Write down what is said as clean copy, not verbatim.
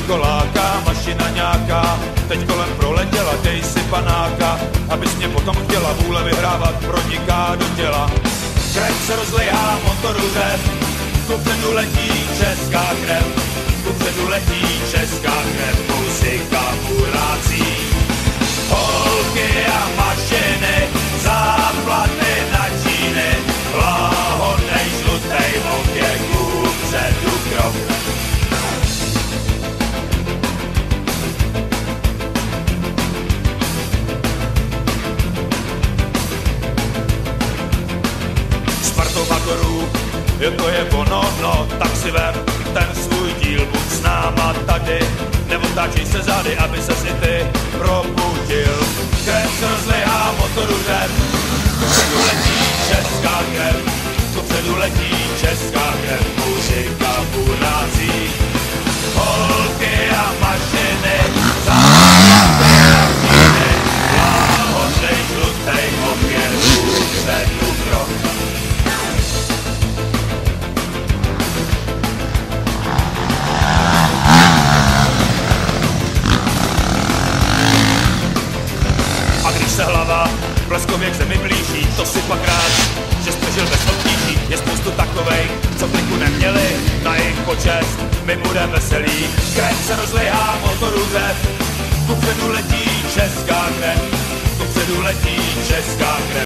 jako láká, mašina nějaká, teď kolem proletěla, dej si panáka, abys mě potom chtěla, vůle vyhrávat proniká do těla. Krev se rozlejá, motoru řev, kupředu letí česká krev, kupředu letí česká krev, muzika burácí. Holky a mašiny, záplaty na číny, láhodnej žlutej okék, kupředu krok. Spartovatorů, to je ono, no, tak si vem ten svůj díl, buď s náma tady, neotáčej se zády, aby ses i ty probudil. Krev se rozlejá, motoru řev, kupředu letí česká krev, kupředu letí česká krev, muzika burácí. Holky a mašiny, záplaty na číny, láhodnej žlutej okék, kupředu krok. Se hlava bleskově k zemi blíží, to si pak rád, že jsi přežil bez obtíží. Je spoustu takovej, co kliku neměli, na jejich počest my budeme veselí. Krev se rozlejá, motoru řev, kupředu letí česká krev, kupředu letí česká krev.